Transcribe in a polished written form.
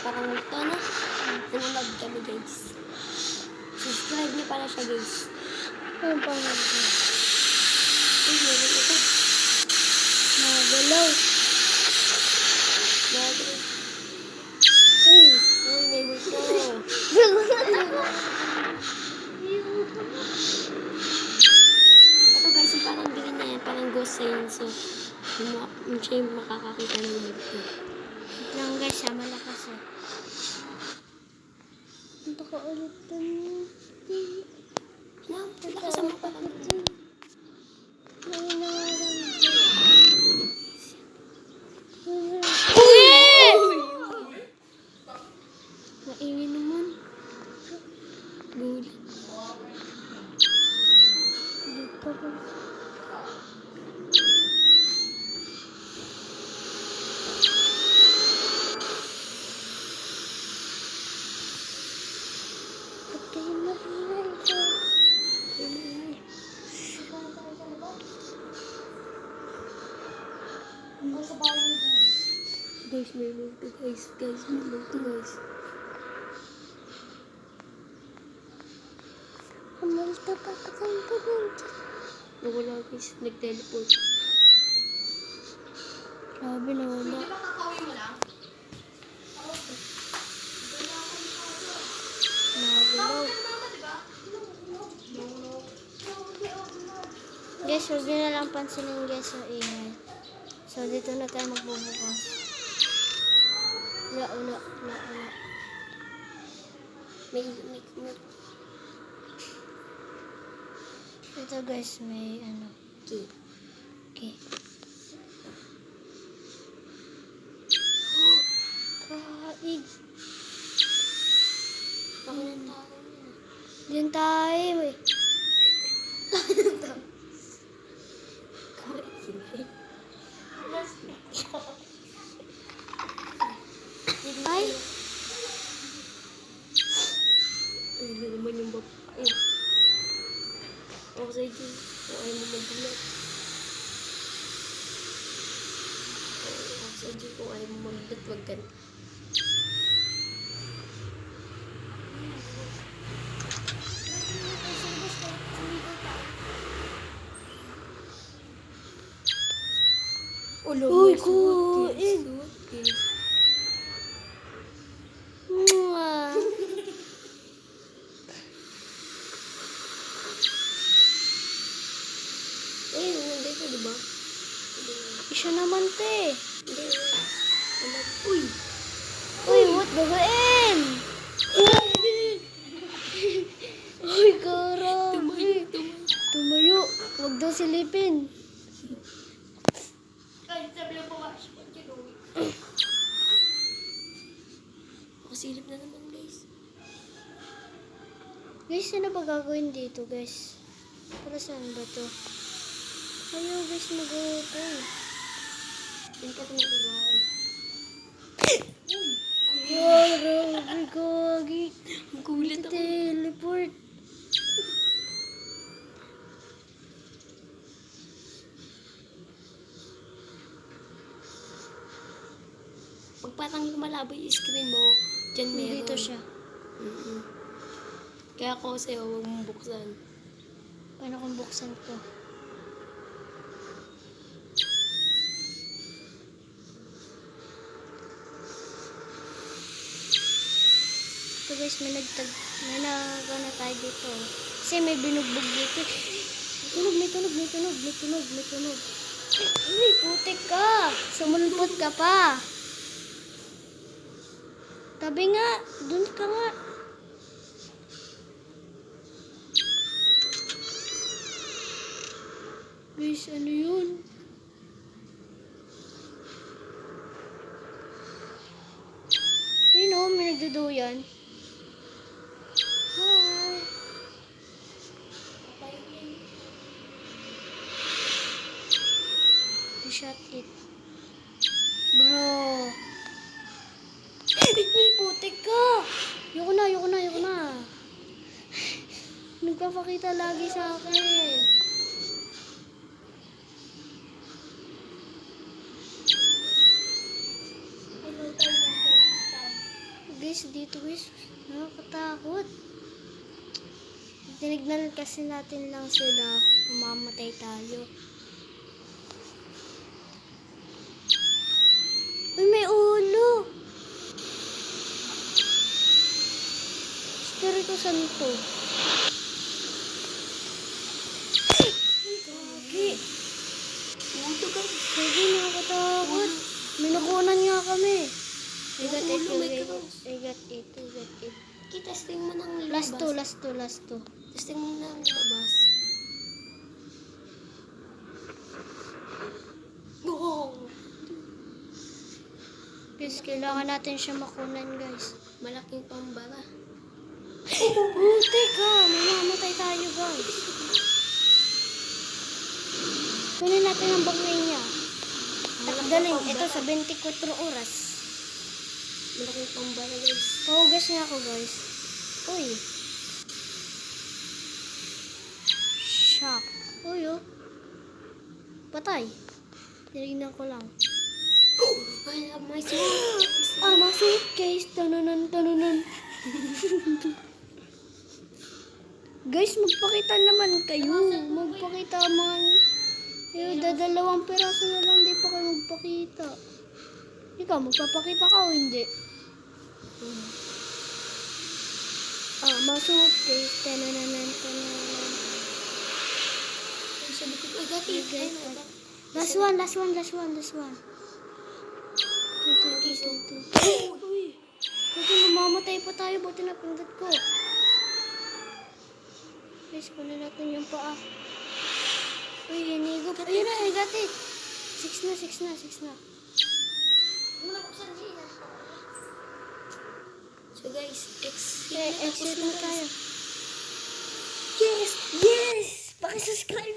parang multo, no? Nanonood kami, guys. Subscribe niyo pala siya, guys. Ano pa nga ito? Uy, meron ito. Nagalaw. Meron. Uy. Uy, may multo. Ito, guys, yung parang green na yan. Parang ghost sign. So, siya yung makakakita ng multo. Wait lang guys, malakas eh. Punta ka ulit dun. Alam, nakasama pa lang. May nangarang Maingin naman. Gulat. dito ko. Ba't kayo mahinay siya? Guys, may multo, guys. Guys, may multo, guys. Amalta pa saan pa dito? Nawala, guys. Nag-teleport. Grabe, nawala. Nagalaw. Guys, huwag nyo na lang pansinin guys ang ingay. So, dito na tayo magbubukas. Wala. May. Ito guys, may ano. Okay. Okay. Kaig. Bakit ang tao yun? Diyan tayo eh. Ay! Ay, na naman yung babae. Ako sa'yo, Jun. Kung ayaw mo magulat. Ako sa'yo, Jun. Kung ayaw mo magulat, wag ka na. Uy, kuin! Mwah! Eh, nandito, diba? Siya naman te. Hindi. Uy! Uy, what the hen? Uy, grabe. Tumayo. Huwag daw silipin. Silip na naman, guys. Guys, ano ba gagawin dito, guys? Para saan ba to? Ayaw, guys, mag-open. Hindi ka tumatibaw. Grabe, gagi. Ang gulat ako. Teleport. Pag parang lumalabo yung screen mo, dyan meron. Dito siya. Kaya ako sa'yo, huwag mong buksan. Paano kung buksan ko? Ito guys, may nagana tayo dito. Kasi may binugbog dito. May tunog. Uy, putik ka! Sumulpot ka pa! Tabi nga! Dun ka nga! Guys, ano yun? Yun o, may nagduduyan. Hi! I shot it. Bro! Uy, putik ka! Ayoko na. Nagpapakita lagi sa akin. guys dito guys. Nakakatakot. Tinignan kasi natin lang sila. Mamamatay tayo. Uy, may ulo. Espiritu Santo. Gagi. Ulo guys. Sige, nakakatakot. Minukunan nga kami. I got it, Ulo, may guys. cross. I got it, I got it. Testing mo ng Last labas. two, last two. Testing mo ng labas. Boom! Guys, kailangan natin siya makunan, guys. Malaking pambara. Oh, teka. Mamamatay tayo, guys. Kunin natin ang bagay niya. Daling, ito sa 24 oras. Malaking pambara guys. Pahugas niya ako, guys. Uy. Shock. Uy, oh. Patay. Tinignan ko lang. I have my sword. Ah, masuk, guys. Tanunan. Guys, magpakita naman kayo. Magpakita man. Dadalawang piraso na lang, di pa kayo magpakita. Ikaw, magpapakita ka o hindi? Ah, masuk, guys. Tanunan. Sabi ko, I got it. I got it. Last one. Uy. Kasi mamamatay pa tayo. Buti na pindot ko. Guys, kunin natin yung paa. Uy, hinigop. Ayun na, I got it. 6 na. So guys, Okay, exit na tayo. Yes! Yes! Pakisubscribe!